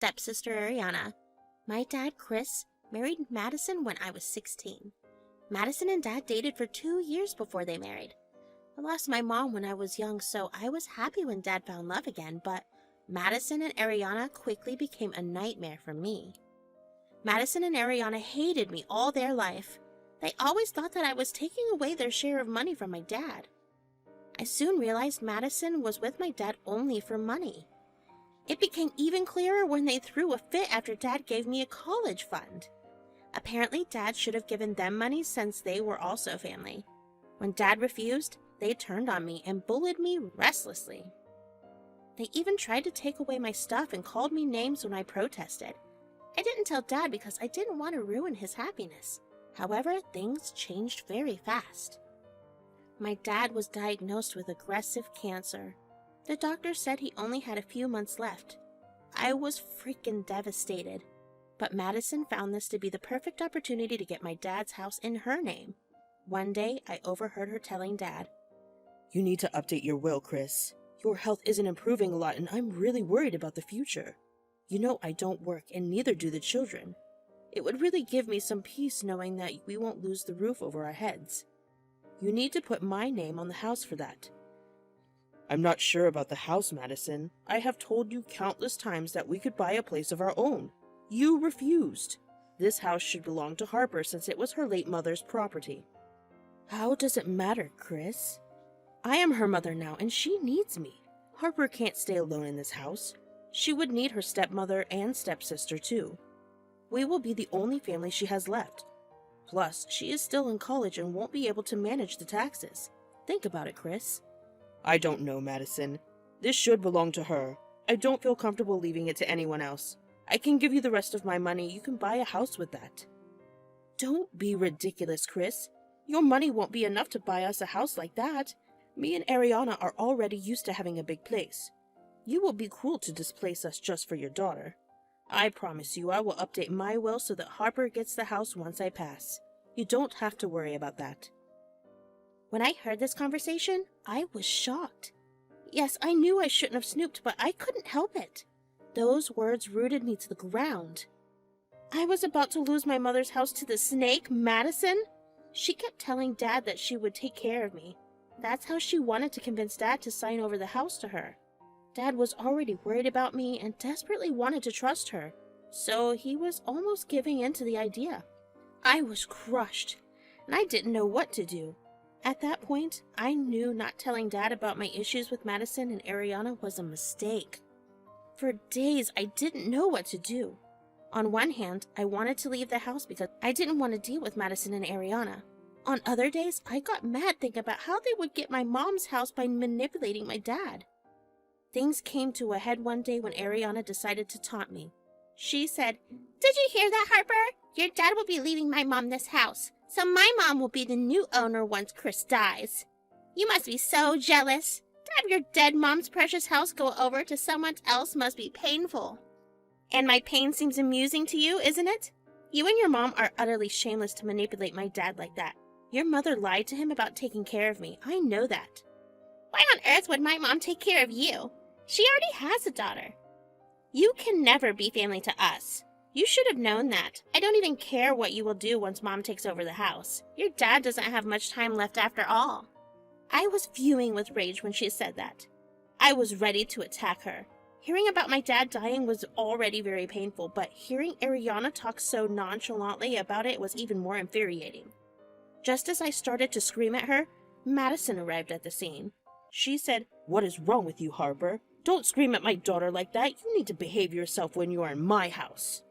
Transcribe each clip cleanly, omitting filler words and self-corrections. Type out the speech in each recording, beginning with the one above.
stepsister Ariana. My dad, Chris, married Madison when I was 16. Madison and Dad dated for 2 years before they married. I lost my mom when I was young, so I was happy when Dad found love again, but Madison and Ariana quickly became a nightmare for me. Madison and Ariana hated me all their life. They always thought that I was taking away their share of money from my dad. I soon realized Madison was with my dad only for money. It became even clearer when they threw a fit after Dad gave me a college fund. Apparently, Dad should have given them money since they were also family. When Dad refused, they turned on me and bullied me restlessly. They even tried to take away my stuff and called me names when I protested. I didn't tell Dad because I didn't want to ruin his happiness. However, things changed very fast. My dad was diagnosed with aggressive cancer. The doctor said he only had a few months left. I was freaking devastated. But Madison found this to be the perfect opportunity to get my dad's house in her name. One day, I overheard her telling Dad, "You need to update your will, Chris. Your health isn't improving a lot and I'm really worried about the future. You know I don't work and neither do the children. It would really give me some peace knowing that we won't lose the roof over our heads. You need to put my name on the house for that." "I'm not sure about the house, Madison. I have told you countless times that we could buy a place of our own. You refused. This house should belong to Harper since it was her late mother's property." "How does it matter, Chris? I am her mother now and she needs me. Harper can't stay alone in this house. She would need her stepmother and stepsister too. We will be the only family she has left. Plus, she is still in college and won't be able to manage the taxes. Think about it, Chris." "I don't know, Madison. This should belong to her. I don't feel comfortable leaving it to anyone else. I can give you the rest of my money. You can buy a house with that." "Don't be ridiculous, Chris. Your money won't be enough to buy us a house like that. Me and Ariana are already used to having a big place. You will be cruel to displace us just for your daughter. I promise you I will update my will so that Harper gets the house once I pass. You don't have to worry about that." When I heard this conversation, I was shocked. Yes, I knew I shouldn't have snooped, but I couldn't help it. Those words rooted me to the ground. I was about to lose my mother's house to the snake, Madison. She kept telling Dad that she would take care of me. That's how she wanted to convince Dad to sign over the house to her. Dad was already worried about me and desperately wanted to trust her, so he was almost giving in to the idea. I was crushed, and I didn't know what to do. At that point, I knew not telling Dad about my issues with Madison and Ariana was a mistake. For days, I didn't know what to do. On one hand, I wanted to leave the house because I didn't want to deal with Madison and Ariana. On other days, I got mad thinking about how they would get my mom's house by manipulating my dad. Things came to a head one day when Ariana decided to taunt me. She said, "Did you hear that, Harper? Your dad will be leaving my mom this house, so my mom will be the new owner once Chris dies. You must be so jealous. To have your dead mom's precious house go over to someone else must be painful. And my pain seems amusing to you, isn't it? You and your mom are utterly shameless to manipulate my dad like that. Your mother lied to him about taking care of me. I know that. Why on earth would my mom take care of you? She already has a daughter. You can never be family to us. You should have known that. I don't even care what you will do once Mom takes over the house. Your dad doesn't have much time left after all." I was fuming with rage when she said that. I was ready to attack her. Hearing about my dad dying was already very painful, but hearing Ariana talk so nonchalantly about it was even more infuriating. Just as I started to scream at her, Madison arrived at the scene. She said, "What is wrong with you, Harper? Don't scream at my daughter like that. You need to behave yourself when you are in my house."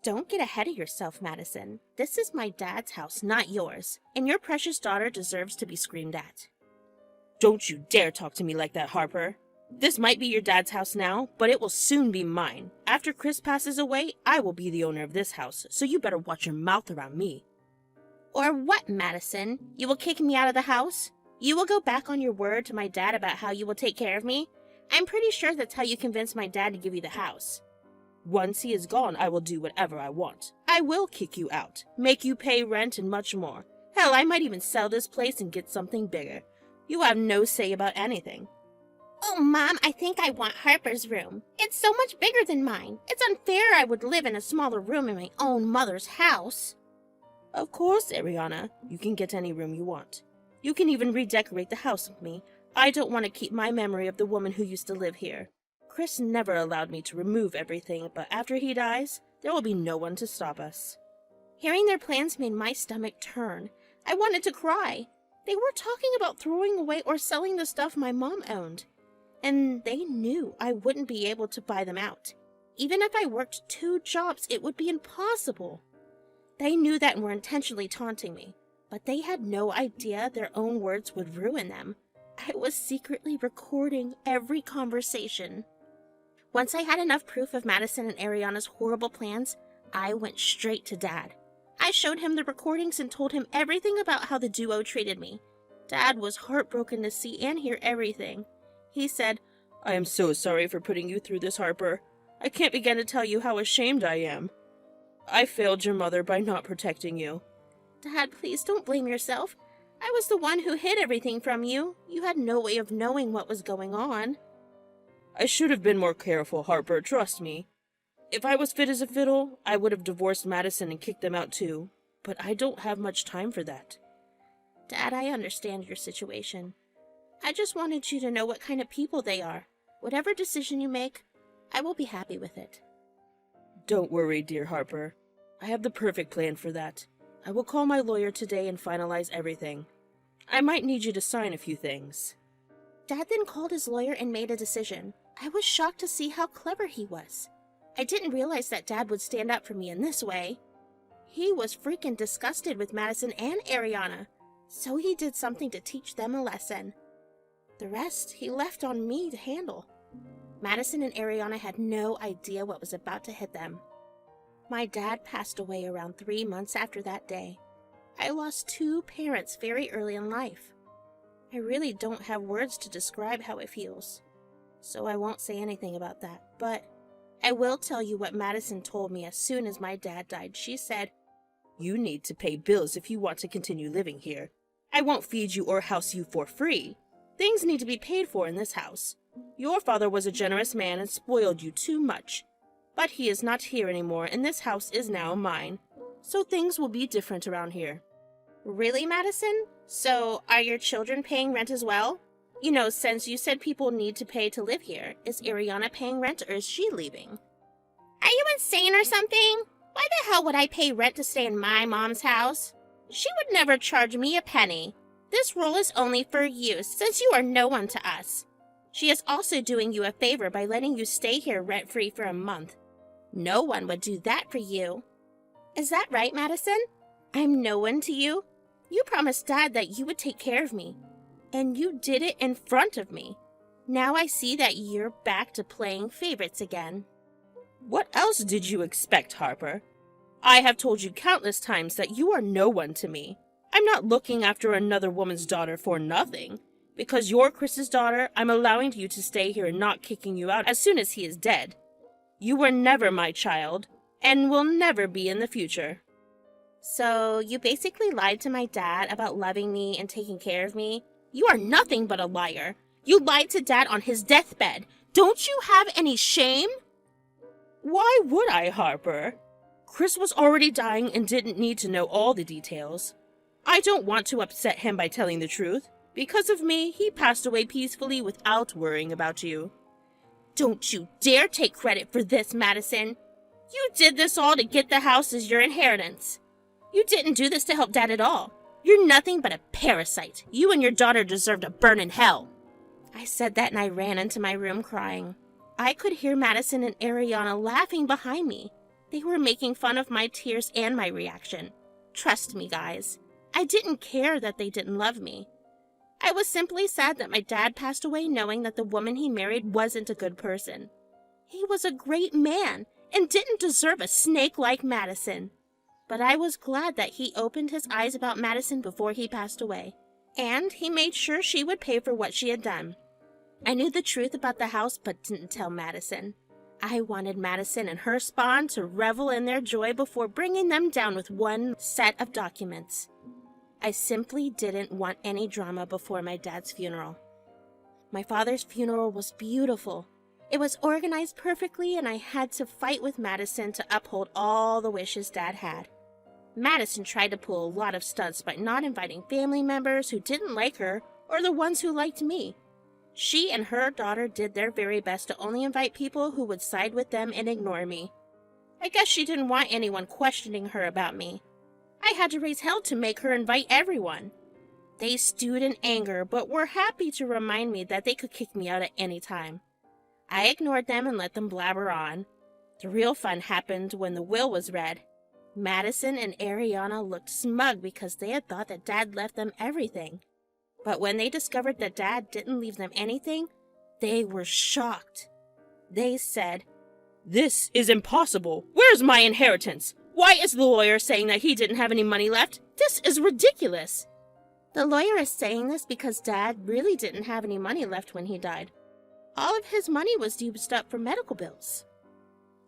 "Don't get ahead of yourself, Madison. This is my dad's house, not yours, and your precious daughter deserves to be screamed at." "Don't you dare talk to me like that, Harper. This might be your dad's house now, but it will soon be mine. After Chris passes away, I will be the owner of this house, so you better watch your mouth around me." "Or what, Madison? You will kick me out of the house? You will go back on your word to my dad about how you will take care of me? I'm pretty sure that's how you convinced my dad to give you the house." "Once he is gone, I will do whatever I want. I will kick you out, make you pay rent, and much more. Hell, I might even sell this place and get something bigger. You have no say about anything." Oh, Mom, I think I want Harper's room. It's so much bigger than mine. It's unfair I would live in a smaller room in my own mother's house. Of course, Ariana. You can get any room you want. You can even redecorate the house with me. I don't want to keep my memory of the woman who used to live here. Chris never allowed me to remove everything, but after he dies, there will be no one to stop us. Hearing their plans made my stomach turn. I wanted to cry. They were talking about throwing away or selling the stuff my mom owned. And they knew I wouldn't be able to buy them out. Even if I worked 2 jobs, it would be impossible. They knew that and were intentionally taunting me, but they had no idea their own words would ruin them. I was secretly recording every conversation. Once I had enough proof of Madison and Ariana's horrible plans, I went straight to Dad. I showed him the recordings and told him everything about how the duo treated me. Dad was heartbroken to see and hear everything. He said, I am so sorry for putting you through this, Harper. I can't begin to tell you how ashamed I am. I failed your mother by not protecting you. Dad, please don't blame yourself. I was the one who hid everything from you. You had no way of knowing what was going on. I should have been more careful, Harper, trust me. If I was fit as a fiddle, I would have divorced Madison and kicked them out too. But I don't have much time for that. Dad, I understand your situation. I just wanted you to know what kind of people they are. Whatever decision you make, I will be happy with it. Don't worry, dear Harper. I have the perfect plan for that. I will call my lawyer today and finalize everything. I might need you to sign a few things. Dad then called his lawyer and made a decision. I was shocked to see how clever he was. I didn't realize that Dad would stand up for me in this way. He was freaking disgusted with Madison and Ariana, so he did something to teach them a lesson. The rest he left on me to handle. Madison and Ariana had no idea what was about to hit them. My dad passed away around 3 months after that day. I lost 2 parents very early in life. I really don't have words to describe how it feels, so I won't say anything about that, but I will tell you what Madison told me as soon as my dad died. She said, You need to pay bills if you want to continue living here. I won't feed you or house you for free. Things need to be paid for in this house. Your father was a generous man and spoiled you too much. But he is not here anymore, and this house is now mine. So things will be different around here. Really, Madison? So are your children paying rent as well? You know, since you said people need to pay to live here, is Ariana paying rent or is she leaving? Are you insane or something? Why the hell would I pay rent to stay in my mom's house? She would never charge me a penny. This rule is only for you, since you are no one to us. She is also doing you a favor by letting you stay here rent-free for a month. No one would do that for you. Is that right, Madison? I'm no one to you? You promised Dad that you would take care of me, and you did it in front of me. Now I see that you're back to playing favorites again. What else did you expect, Harper? I have told you countless times that you are no one to me. I'm not looking after another woman's daughter for nothing. Because you're Chris's daughter, I'm allowing you to stay here and not kicking you out as soon as he is dead. You were never my child, and will never be in the future. So you basically lied to my dad about loving me and taking care of me? You are nothing but a liar. You lied to Dad on his deathbed. Don't you have any shame? Why would I, Harper? Chris was already dying and didn't need to know all the details. I don't want to upset him by telling the truth. Because of me, he passed away peacefully without worrying about you. Don't you dare take credit for this, Madison. You did this all to get the house as your inheritance. You didn't do this to help Dad at all. You're nothing but a parasite. You and your daughter deserve to burn in hell. I said that and I ran into my room crying. I could hear Madison and Ariana laughing behind me. They were making fun of my tears and my reaction. Trust me, guys. I didn't care that they didn't love me. I was simply sad that my dad passed away knowing that the woman he married wasn't a good person. He was a great man and didn't deserve a snake like Madison. But I was glad that he opened his eyes about Madison before he passed away, and he made sure she would pay for what she had done. I knew the truth about the house but didn't tell Madison. I wanted Madison and her spawn to revel in their joy before bringing them down with one set of documents. I simply didn't want any drama before my dad's funeral. My father's funeral was beautiful. It was organized perfectly, and I had to fight with Madison to uphold all the wishes Dad had. Madison tried to pull a lot of stunts by not inviting family members who didn't like her or the ones who liked me. She and her daughter did their very best to only invite people who would side with them and ignore me. I guess she didn't want anyone questioning her about me. I had to raise hell to make her invite everyone. They stewed in anger, but were happy to remind me that they could kick me out at any time. I ignored them and let them blabber on. The real fun happened when the will was read. Madison and Ariana looked smug because they had thought that Dad left them everything. But when they discovered that Dad didn't leave them anything, they were shocked. They said, "This is impossible. Where's my inheritance? Why is the lawyer saying that he didn't have any money left? This is ridiculous." "The lawyer is saying this because Dad really didn't have any money left when he died. All of his money was used up for medical bills."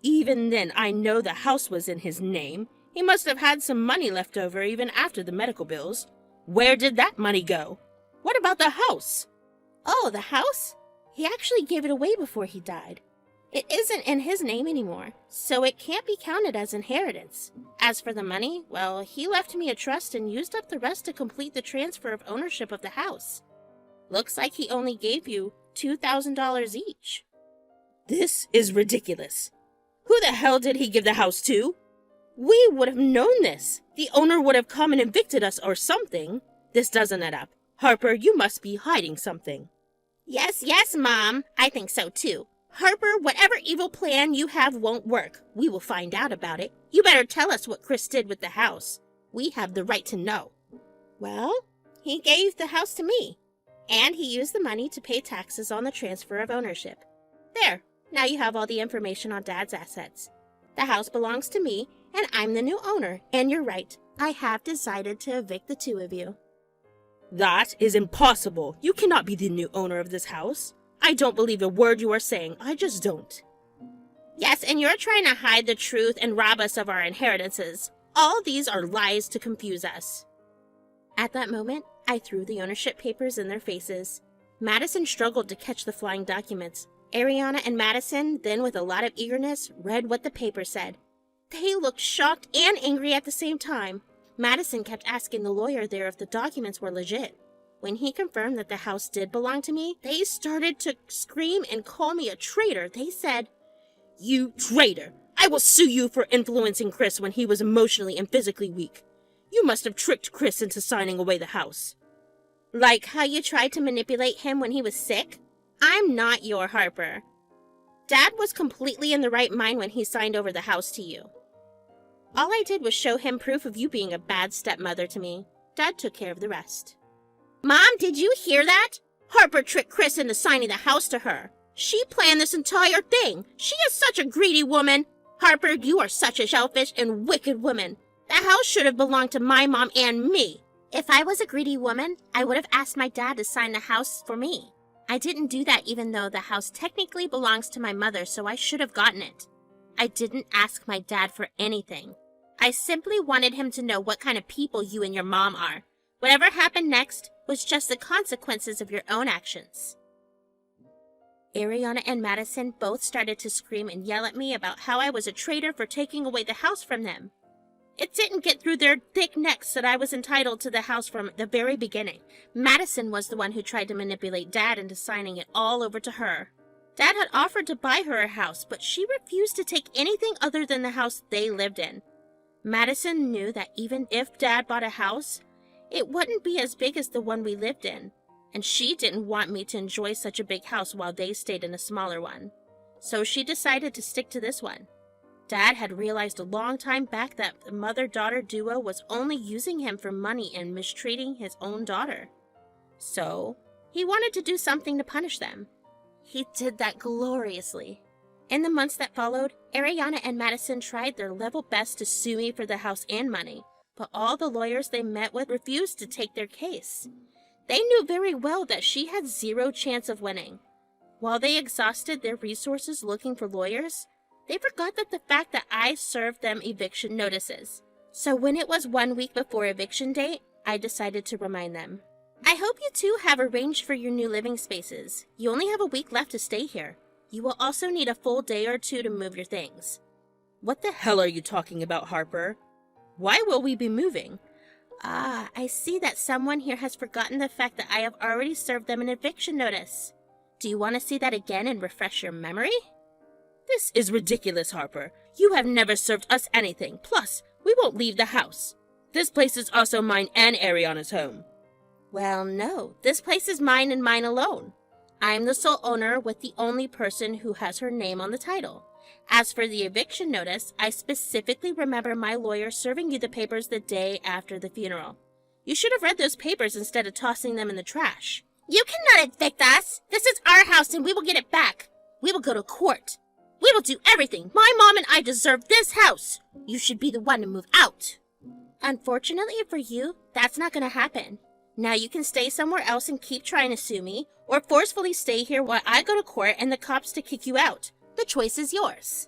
"Even then, I know the house was in his name. He must have had some money left over even after the medical bills. Where did that money go? What about the house?" "Oh, the house? He actually gave it away before he died. It isn't in his name anymore, so it can't be counted as inheritance. As for the money, well, he left me a trust and used up the rest to complete the transfer of ownership of the house. Looks like he only gave you $2,000 each." "This is ridiculous. Who the hell did he give the house to? We would have known this. The owner would have come and evicted us or something. This doesn't add up. Harper, you must be hiding something." Yes, Mom. I think so, too. Harper, whatever evil plan you have won't work. We will find out about it. You better tell us what Chris did with the house. We have the right to know." "Well, he gave the house to me, and he used the money to pay taxes on the transfer of ownership. There, now you have all the information on Dad's assets. The house belongs to me, and I'm the new owner, and you're right. I have decided to evict the two of you." "That is impossible. You cannot be the new owner of this house. I don't believe a word you are saying. I just don't." "Yes, and you're trying to hide the truth and rob us of our inheritances. All these are lies to confuse us." At that moment, I threw the ownership papers in their faces. Madison struggled to catch the flying documents. Ariana and Madison, then with a lot of eagerness, read what the paper said. They looked shocked and angry at the same time. Madison kept asking the lawyer there if the documents were legit. When he confirmed that the house did belong to me, they started to scream and call me a traitor. They said, "You traitor! I will sue you for influencing Chris when he was emotionally and physically weak. You must have tricked Chris into signing away the house." "Like how you tried to manipulate him when he was sick? I'm not your Harper. Dad was completely in the right mind when he signed over the house to you. All I did was show him proof of you being a bad stepmother to me. Dad took care of the rest." "Mom, did you hear that? Harper tricked Chris into signing the house to her. She planned this entire thing. She is such a greedy woman. Harper, you are such a selfish and wicked woman. The house should have belonged to my mom and me. If I was a greedy woman, I would have asked my dad to sign the house for me. I didn't do that even though the house technically belongs to my mother, so I should have gotten it. I didn't ask my dad for anything. I simply wanted him to know what kind of people you and your mom are. Whatever happened next was just the consequences of your own actions." Ariana and Madison both started to scream and yell at me about how I was a traitor for taking away the house from them. It didn't get through their thick necks that I was entitled to the house from the very beginning. Madison was the one who tried to manipulate Dad into signing it all over to her. Dad had offered to buy her a house, but she refused to take anything other than the house they lived in. Madison knew that even if Dad bought a house, it wouldn't be as big as the one we lived in, and she didn't want me to enjoy such a big house while they stayed in a smaller one. So she decided to stick to this one. Dad had realized a long time back that the mother-daughter duo was only using him for money and mistreating his own daughter. So he wanted to do something to punish them. He did that gloriously. In the months that followed, Ariana and Madison tried their level best to sue me for the house and money, but all the lawyers they met with refused to take their case. They knew very well that she had zero chance of winning. While they exhausted their resources looking for lawyers, they forgot that the fact that I served them eviction notices. So when it was 1 week before eviction date, I decided to remind them. I hope you two have arranged for your new living spaces. You only have a week left to stay here. You will also need a full day or two to move your things. What the hell are you talking about, Harper? Why will we be moving? Ah, I see that someone here has forgotten the fact that I have already served them an eviction notice. Do you want to see that again and refresh your memory? This is ridiculous, Harper. You have never served us anything. Plus, we won't leave the house. This place is also mine and Ariana's home. Well, no. This place is mine and mine alone. I'm the sole owner with the only person who has her name on the title. As for the eviction notice, I specifically remember my lawyer serving you the papers the day after the funeral. You should have read those papers instead of tossing them in the trash. You cannot evict us! This is our house and we will get it back. We will go to court. We will do everything. My mom and I deserve this house. You should be the one to move out. Unfortunately for you, that's not going to happen. Now you can stay somewhere else and keep trying to sue me, or forcefully stay here while I go to court and the cops to kick you out. The choice is yours.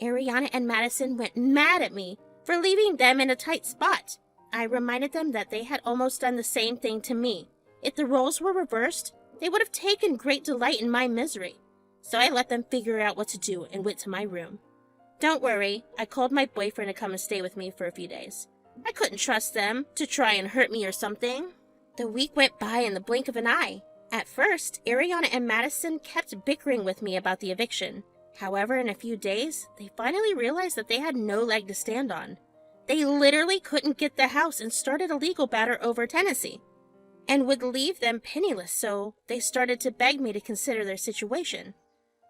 Ariana and Madison went mad at me for leaving them in a tight spot. I reminded them that they had almost done the same thing to me. If the roles were reversed, they would have taken great delight in my misery. So I let them figure out what to do and went to my room. Don't worry, I called my boyfriend to come and stay with me for a few days. I couldn't trust them to try and hurt me or something. The week went by in the blink of an eye. At first, Ariana and Madison kept bickering with me about the eviction. However, in a few days, they finally realized that they had no leg to stand on. They literally couldn't get the house and started a legal battle over tenancy, and would leave them penniless, so they started to beg me to consider their situation.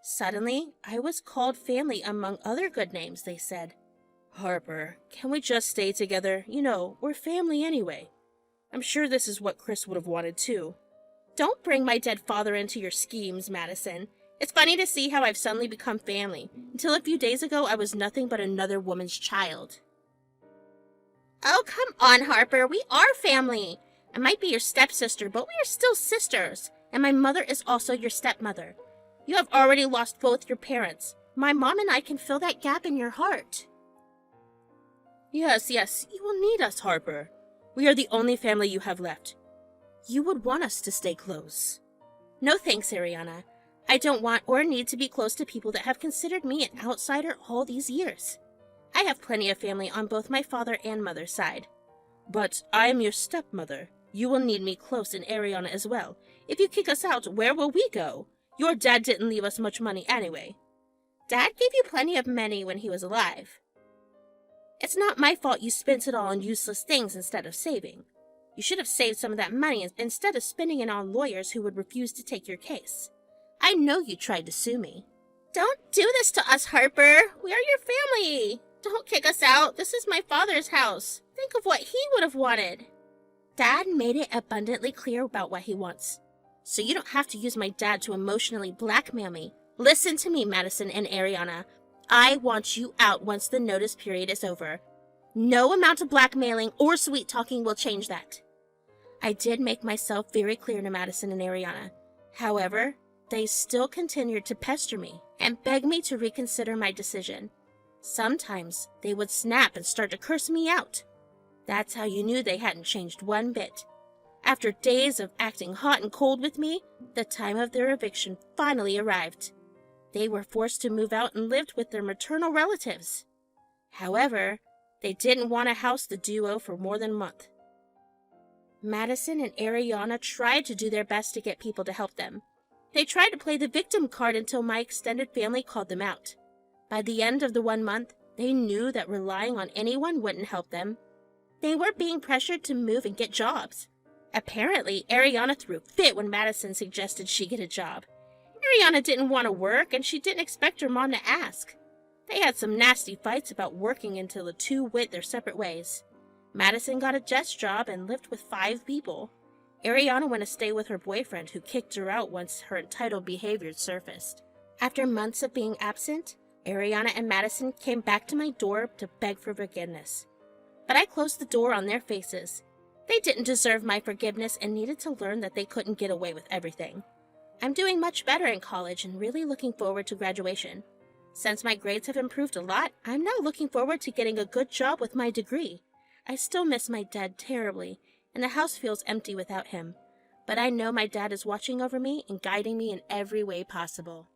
Suddenly, I was called family among other good names, they said. Harper, can we just stay together? You know, we're family anyway. I'm sure this is what Chris would have wanted too. Don't bring my dead father into your schemes, Madison. It's funny to see how I've suddenly become family. Until a few days ago, I was nothing but another woman's child. Oh, come on, Harper. We are family. I might be your stepsister, but we are still sisters. And my mother is also your stepmother. You have already lost both your parents. My mom and I can fill that gap in your heart. Yes, you will need us, Harper. We are the only family you have left. You would want us to stay close. No thanks, Ariana. I don't want or need to be close to people that have considered me an outsider all these years. I have plenty of family on both my father and mother's side. But I am your stepmother. You will need me close in Ariana as well. If you kick us out, where will we go? Your dad didn't leave us much money anyway. Dad gave you plenty of money when he was alive. It's not my fault you spent it all on useless things instead of saving. You should have saved some of that money instead of spending it on lawyers who would refuse to take your case. I know you tried to sue me. Don't do this to us, Harper. We are your family. Don't kick us out. This is my father's house. Think of what he would have wanted. Dad made it abundantly clear about what he wants. So you don't have to use my dad to emotionally blackmail me. Listen to me, Madison and Ariana. I want you out once the notice period is over. No amount of blackmailing or sweet-talking will change that. I did make myself very clear to Madison and Ariana. However, they still continued to pester me and beg me to reconsider my decision. Sometimes they would snap and start to curse me out. That's how you knew they hadn't changed one bit. After days of acting hot and cold with me, the time of their eviction finally arrived. They were forced to move out and lived with their maternal relatives. However, they didn't want to house the duo for more than a month. Madison and Ariana tried to do their best to get people to help them. They tried to play the victim card until my extended family called them out. By the end of the 1 month, they knew that relying on anyone wouldn't help them. They were being pressured to move and get jobs. Apparently, Ariana threw a fit when Madison suggested she get a job. Ariana didn't want to work, and she didn't expect her mom to ask. They had some nasty fights about working until the two went their separate ways. Madison got a desk job and lived with 5 people. Ariana went to stay with her boyfriend, who kicked her out once her entitled behavior surfaced. After months of being absent, Ariana and Madison came back to my door to beg for forgiveness. But I closed the door on their faces. They didn't deserve my forgiveness and needed to learn that they couldn't get away with everything. I'm doing much better in college and really looking forward to graduation. Since my grades have improved a lot, I'm now looking forward to getting a good job with my degree. I still miss my dad terribly, and the house feels empty without him. but I know my dad is watching over me and guiding me in every way possible.